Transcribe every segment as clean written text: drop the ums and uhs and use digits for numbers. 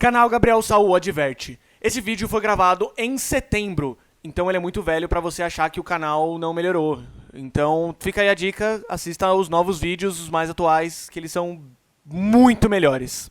Canal Gabriel Saul adverte. Esse vídeo foi gravado em setembro, então ele é muito velho pra você achar que o canal não melhorou. Então fica aí a dica, assista os novos vídeos, os mais atuais, que eles são muito melhores.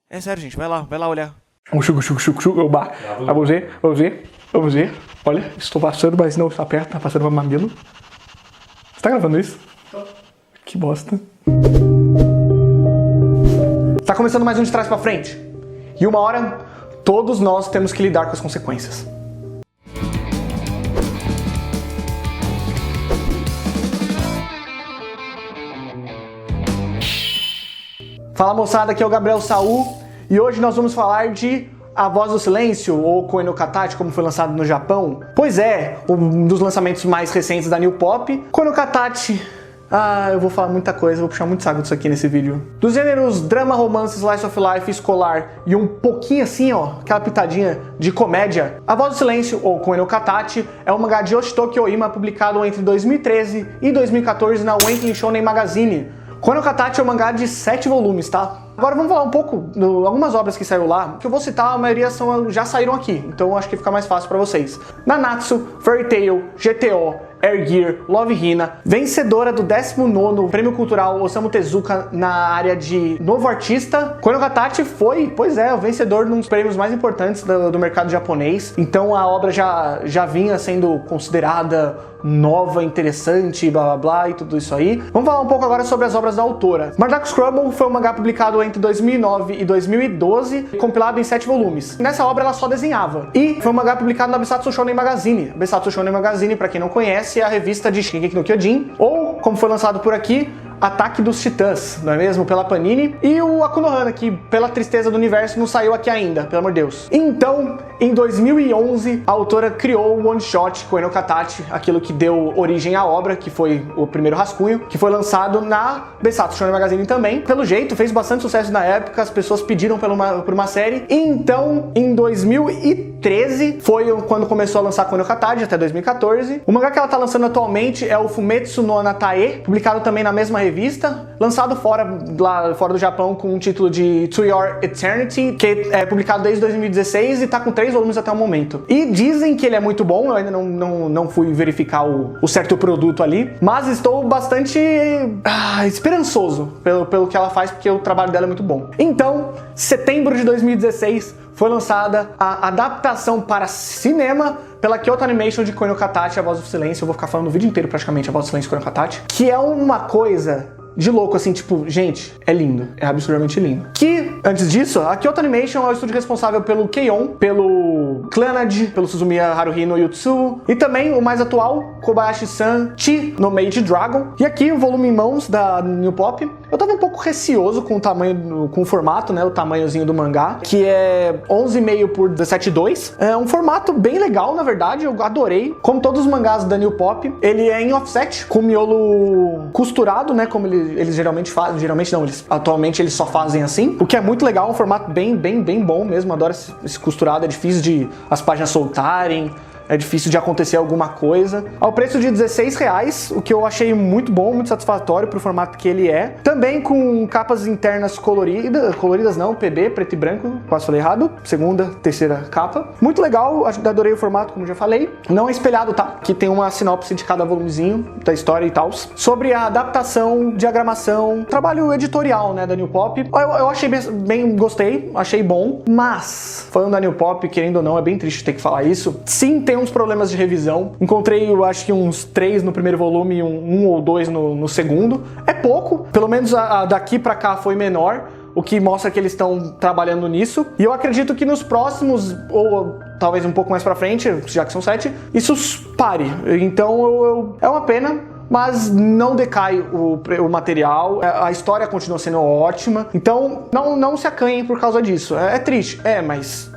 É sério, gente, vai lá olhar. Vamos ver. Olha, estou passando, mas não está perto, tá passando para mamilo. Você tá gravando isso? Tô. Que bosta. Tá começando mais um de trás pra frente. E uma hora, todos nós temos que lidar com as consequências. Fala moçada, aqui é o Gabriel Saul e hoje nós vamos falar de A Voz do Silêncio, ou Koe no Katachi, como foi lançado no Japão. Pois é, um dos lançamentos mais recentes da New Pop. Koe no Katachi, eu vou falar muita coisa, vou puxar muito saco disso aqui nesse vídeo. Dos gêneros drama, romance, slice of life, escolar e um pouquinho assim, ó, aquela pitadinha de comédia, A Voz do Silêncio, ou Koe no Katachi, é um mangá de Yoshitoki Oima publicado entre 2013 e 2014 na Weekly Shonen Magazine. Koe no Katachi é um mangá de 7 volumes, tá? Agora vamos falar um pouco de algumas obras que saíram lá, que eu vou citar, a maioria já saíram aqui, então acho que fica mais fácil pra vocês. Nanatsu, Fairy Tail, GTO, Air Gear, Love Hina, vencedora do 19º Prêmio Cultural Osamu Tezuka na área de Novo Artista. Koe no Katachi foi, pois é, o vencedor de um dos prêmios mais importantes do mercado japonês, então a obra já vinha sendo considerada nova, interessante, blá blá blá e tudo isso aí. Vamos falar um pouco agora sobre as obras da autora. Mardaku Scrumble foi um mangá publicado entre 2009 e 2012, compilado em 7 volumes. Nessa obra ela só desenhava. E foi um mangá publicado na Besatsu Shonen Magazine. A Besatsu Shonen Magazine, pra quem não conhece, é a revista de Shingeki no Kyojin, ou, como foi lançado por aqui, Ataque dos Titãs, não é mesmo? Pela Panini. E o Akunohana, que pela tristeza do universo não saiu aqui ainda, pelo amor de Deus. Então, em 2011, a autora criou o One Shot Koe no Katachi, aquilo que deu origem à obra, que foi o primeiro rascunho, que foi lançado na Besatsu Shonen Magazine também. Pelo jeito, fez bastante sucesso na época, as pessoas pediram por uma série. Então, em 2013, foi quando começou a lançar Koe no Katachi, até 2014. O mangá que ela tá lançando atualmente é o Fumetsu no Anatae, publicado também na mesma revista, lançado lá fora do Japão com o título de To Your Eternity, que é publicado desde 2016 e tá com 3 volumes até o momento. E dizem que ele é muito bom, eu ainda não fui verificar o certo produto ali, mas estou bastante esperançoso pelo que ela faz, porque o trabalho dela é muito bom. Então, setembro de 2016, foi lançada a adaptação para cinema pela Kyoto Animation de Koe no Katachi, A Voz do Silêncio. Eu vou ficar falando o vídeo inteiro praticamente A Voz do Silêncio, Koe no Katachi, que é uma coisa de louco, assim, tipo, gente, é lindo, é absurdamente lindo. Que, antes disso, a Kyoto Animation é o estúdio responsável pelo Keion, pelo Clannad, pelo Suzumiya Haruhi no Yutsu, e também o mais atual, Kobayashi-san Chi no Made Dragon. E aqui o volume em mãos da New Pop. Eu tava um pouco receoso com o tamanho, com o formato, né, o tamanhozinho do mangá, que é 11,5 por 17,2. É um formato bem legal, na verdade, eu adorei. Como todos os mangás da New Pop, ele é em offset, com miolo costurado, né, como eles geralmente fazem. Geralmente não, atualmente eles só fazem assim, o que é muito legal, um formato bem bom mesmo. Adoro esse costurado, é difícil de as páginas soltarem, é difícil de acontecer alguma coisa. Ao preço de R$16, o que eu achei muito bom, muito satisfatório pro formato que ele é. Também com capas internas coloridas não, PB, preto e branco, quase falei errado. Segunda, terceira capa. Muito legal, adorei o formato, como já falei. Não é espelhado, tá? Que tem uma sinopse de cada volumezinho, da história e tal. Sobre a adaptação, diagramação, trabalho editorial, né, da New Pop. Eu achei gostei, achei bom. Mas, falando da New Pop, querendo ou não, é bem triste ter que falar isso. Sim, tem uns problemas de revisão. Encontrei, eu acho que uns 3 no primeiro volume e um ou 2 no segundo. É pouco, pelo menos a daqui pra cá foi menor, o que mostra que eles estão trabalhando nisso. E eu acredito que nos próximos, ou talvez um pouco mais pra frente, já que são 7, isso pare. Então é uma pena. Mas não decai o material, a história continua sendo ótima, então não se acanhem por causa disso. É triste, mas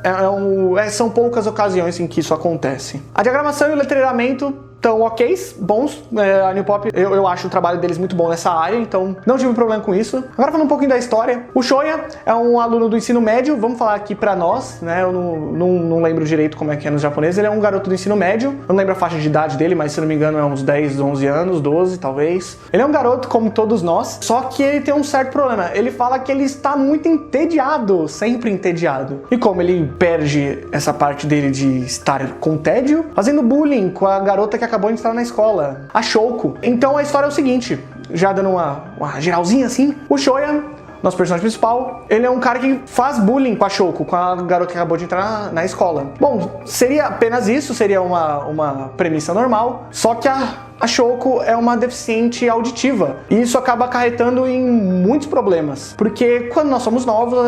são poucas ocasiões em que isso acontece. A diagramação e o letreiramento tão ok's, bons. A New Pop, eu acho o trabalho deles muito bom nessa área, então não tive problema com isso. Agora falando um pouquinho da história, o Shoya é um aluno do ensino médio, vamos falar aqui pra nós, né? Eu não lembro direito como é que é nos japoneses. Ele é um garoto do ensino médio, eu não lembro a faixa de idade dele, mas se não me engano é uns 10, 11 anos, 12 talvez. Ele é um garoto como todos nós, só que ele tem um certo problema. Ele fala que ele está muito entediado, sempre entediado. E como ele perde essa parte dele de estar com tédio, fazendo bullying com a garota que acabou de entrar na escola, a Shouko. Então a história é o seguinte, já dando uma geralzinha assim, o Shoya, nosso personagem principal, ele é um cara que faz bullying com a Shouko, com a garota que acabou de entrar na escola. Bom, seria apenas isso, seria uma premissa normal, só que a Shouko é uma deficiente auditiva e isso acaba acarretando em muitos problemas, porque quando nós somos novos,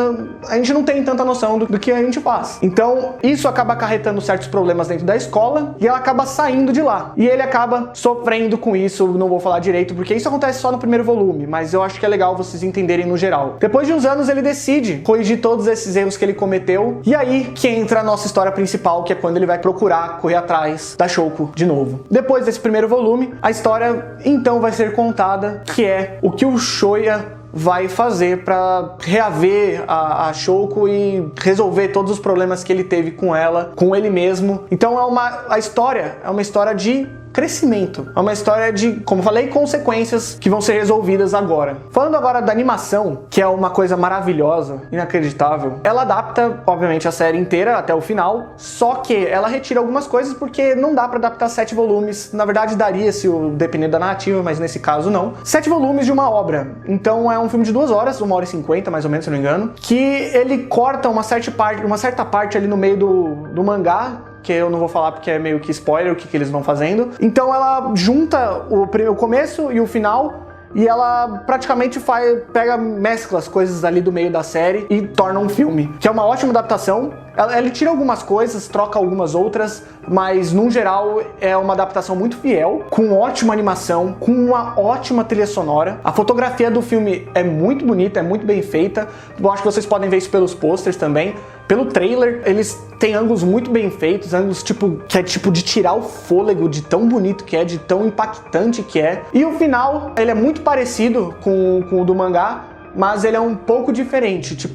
a gente não tem tanta noção do que a gente faz. Então, isso acaba acarretando certos problemas dentro da escola e ela acaba saindo de lá. E ele acaba sofrendo com isso, não vou falar direito, porque isso acontece só no primeiro volume, mas eu acho que é legal vocês entenderem no geral. Depois de uns anos, ele decide corrigir todos esses erros que ele cometeu, e aí que entra a nossa história principal, que é quando ele vai procurar correr atrás da Shouko de novo. Depois desse primeiro volume, a história então vai ser contada, que é o que o Shoya vai fazer para reaver a Shouko e resolver todos os problemas que ele teve com ela, com ele mesmo. Então a história é uma história de crescimento. É uma história de, como falei, consequências que vão ser resolvidas agora. Falando agora da animação, que é uma coisa maravilhosa, inacreditável, ela adapta, obviamente, a série inteira até o final, só que ela retira algumas coisas porque não dá pra adaptar 7 volumes. Na verdade, daria se dependendo da narrativa, mas nesse caso não. 7 volumes de uma obra. Então é um filme de 2 horas, 1h50 mais ou menos, se não me engano, que ele corta uma certa parte ali no meio do mangá, que eu não vou falar porque é meio que spoiler o que eles vão fazendo. Então ela junta o começo e o final, e ela praticamente mescla as coisas ali do meio da série e torna um filme, que é uma ótima adaptação. Ele tira algumas coisas, troca algumas outras, mas no geral é uma adaptação muito fiel, com ótima animação, com uma ótima trilha sonora. A fotografia do filme é muito bonita, é muito bem feita. Eu acho que vocês podem ver isso pelos posters também. Pelo trailer, eles têm ângulos muito bem feitos, ângulos que é tipo de tirar o fôlego, de tão bonito que é, de tão impactante que é. E o final, ele é muito parecido com o do mangá, mas ele é um pouco diferente,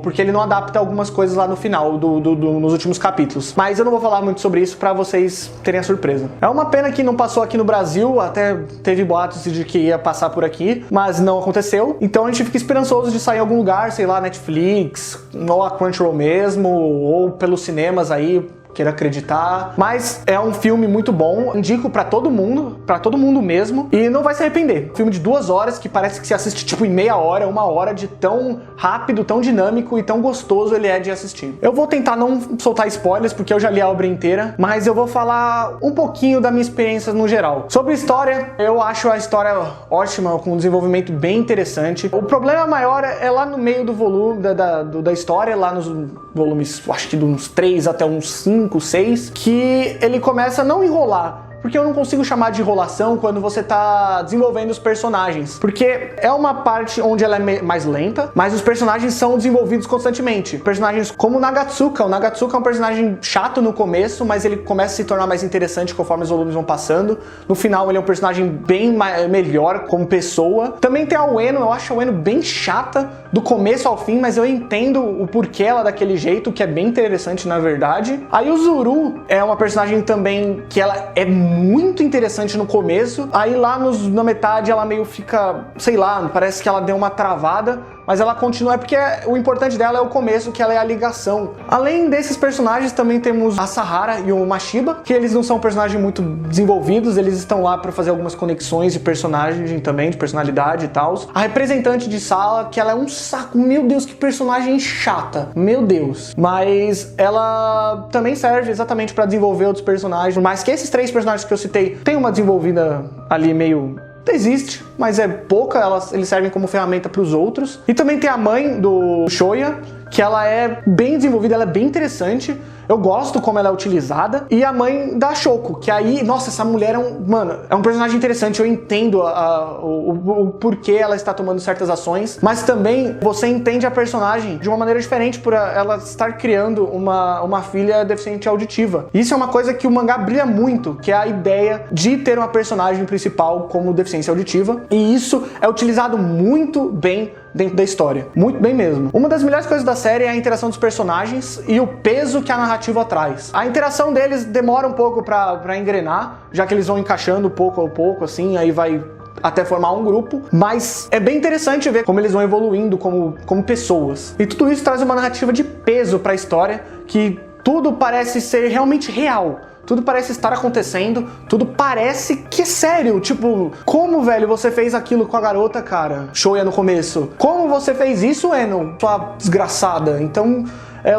porque ele não adapta algumas coisas lá no final, nos últimos capítulos. Mas eu não vou falar muito sobre isso pra vocês terem a surpresa. É uma pena que não passou aqui no Brasil, até teve boatos de que ia passar por aqui, mas não aconteceu. Então a gente fica esperançoso de sair em algum lugar, sei lá, Netflix, ou a Crunchyroll mesmo, ou pelos cinemas aí, queira acreditar, mas é um filme muito bom, indico pra todo mundo mesmo, e não vai se arrepender. Filme de 2 horas, que parece que se assiste tipo em meia hora, 1 hora, de tão rápido, tão dinâmico e tão gostoso ele é de assistir. Eu vou tentar não soltar spoilers, porque eu já li a obra inteira, mas eu vou falar um pouquinho da minha experiência no geral. Sobre a história, eu acho a história ótima, com um desenvolvimento bem interessante. O problema maior é lá no meio do volume, da história, lá nos volumes, acho que de uns 3 até uns 5, 6, que ele começa a não enrolar. Porque eu não consigo chamar de enrolação quando você tá desenvolvendo os personagens. Porque é uma parte onde ela é mais lenta, mas os personagens são desenvolvidos constantemente. Personagens como o Nagatsuka. O Nagatsuka é um personagem chato no começo, mas ele começa a se tornar mais interessante conforme os volumes vão passando. No final ele é um personagem bem melhor como pessoa. Também tem a Ueno, eu acho a Ueno bem chata do começo ao fim, mas eu entendo o porquê ela daquele jeito, que é bem interessante na verdade. Aí o Zuru é uma personagem também que ela é muito interessante no começo, aí lá na metade ela meio fica, sei lá, parece que ela deu uma travada, mas ela continua, porque o importante dela é o começo, que ela é a ligação. Além desses personagens, também temos a Sahara e o Mashiba, que eles não são personagens muito desenvolvidos, eles estão lá para fazer algumas conexões de personagem também, de personalidade e tal. A representante de sala, que ela é um saco, meu Deus, que personagem chata, meu Deus. Mas ela também serve exatamente para desenvolver outros personagens, mas que esses 3 personagens que eu citei tem uma desenvolvida ali meio... existe, mas é pouca, eles servem como ferramenta para os outros. E também tem a mãe do Shoya, que ela é bem desenvolvida, ela é bem interessante. Eu gosto como ela é utilizada. E a mãe da Shoko, que aí, nossa, essa mulher é um personagem interessante. Eu entendo o porquê ela está tomando certas ações, mas também você entende a personagem de uma maneira diferente por ela estar criando uma filha deficiente auditiva. Isso é uma coisa que o mangá brilha muito, que é a ideia de ter uma personagem principal como deficiência auditiva, e isso é utilizado muito bem dentro da história. Muito bem mesmo. Uma das melhores coisas da série é a interação dos personagens e o peso que a narrativa traz. A interação deles demora um pouco pra engrenar, já que eles vão encaixando pouco a pouco, assim, aí vai até formar um grupo, mas é bem interessante ver como eles vão evoluindo como pessoas. E tudo isso traz uma narrativa de peso pra história, que tudo parece ser realmente real. Tudo parece estar acontecendo, tudo parece que é sério. Tipo, como, velho, você fez aquilo com a garota, cara? Shoya no começo. Como você fez isso, Eno? Sua desgraçada. Então,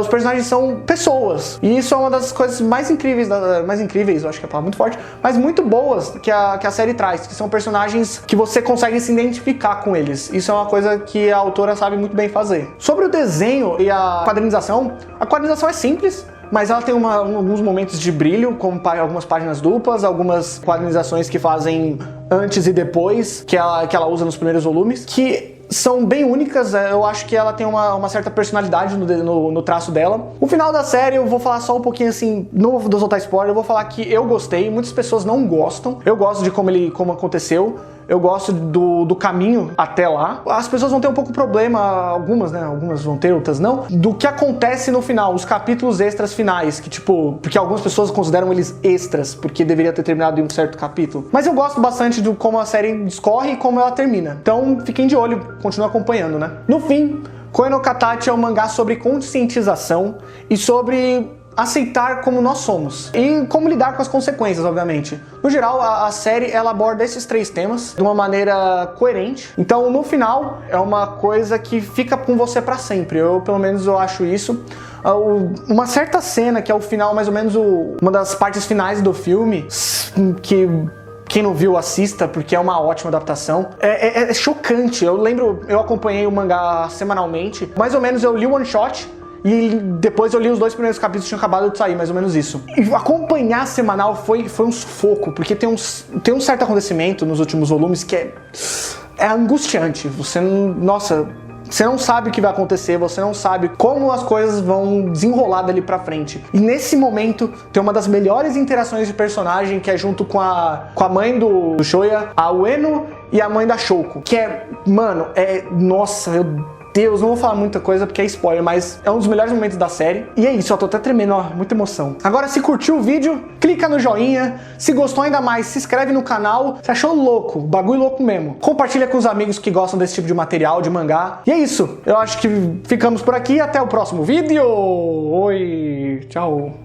os personagens são pessoas. E isso é uma das coisas mais incríveis, eu acho que é a palavra muito forte, mas muito boas que a série traz, que são personagens que você consegue se identificar com eles. Isso é uma coisa que a autora sabe muito bem fazer. Sobre o desenho e a quadrinização é simples, mas ela tem alguns momentos de brilho, como algumas páginas duplas, algumas quadrinizações que fazem antes e depois, que ela usa nos primeiros volumes, que são bem únicas. Eu acho que ela tem uma certa personalidade no traço dela. O final da série, eu vou falar só um pouquinho assim, não vou soltar spoiler, eu vou falar que eu gostei, muitas pessoas não gostam. Eu gosto de como aconteceu. Eu gosto do caminho até lá. As pessoas vão ter um pouco de problema, algumas, né? Algumas vão ter, outras não. Do que acontece no final, os capítulos extras finais, que tipo, porque algumas pessoas consideram eles extras, porque deveria ter terminado em um certo capítulo. Mas eu gosto bastante de como a série discorre e como ela termina. Então fiquem de olho, continuem acompanhando, né? No fim, Koe no Katachi é um mangá sobre conscientização e sobre aceitar como nós somos e como lidar com as consequências, obviamente. No geral, a série ela aborda esses 3 temas de uma maneira coerente. Então, no final, é uma coisa que fica com você pra sempre. Pelo menos, eu acho isso. Uma certa cena, que é o final, mais ou menos uma das partes finais do filme, que quem não viu, assista, porque é uma ótima adaptação. É chocante. Eu acompanhei o mangá semanalmente. Mais ou menos, eu li o one shot, e depois eu li os 2 primeiros capítulos que tinham acabado de sair, mais ou menos isso. E acompanhar semanal foi um sufoco, porque tem um certo acontecimento nos últimos volumes que é angustiante. Você não sabe o que vai acontecer, você não sabe como as coisas vão desenrolar dali pra frente. E nesse momento tem uma das melhores interações de personagem, que é junto com a mãe do Shoya, a Ueno e a mãe da Shoko. Que nossa, meu Deus, não vou falar muita coisa porque é spoiler, mas é um dos melhores momentos da série. E é isso, eu tô até tremendo, muita emoção. Agora, se curtiu o vídeo, clica no joinha. Se gostou ainda mais, se inscreve no canal. Se achou louco, bagulho louco mesmo, compartilha com os amigos que gostam desse tipo de material, de mangá. E é isso, eu acho que ficamos por aqui. Até o próximo vídeo. Oi, tchau.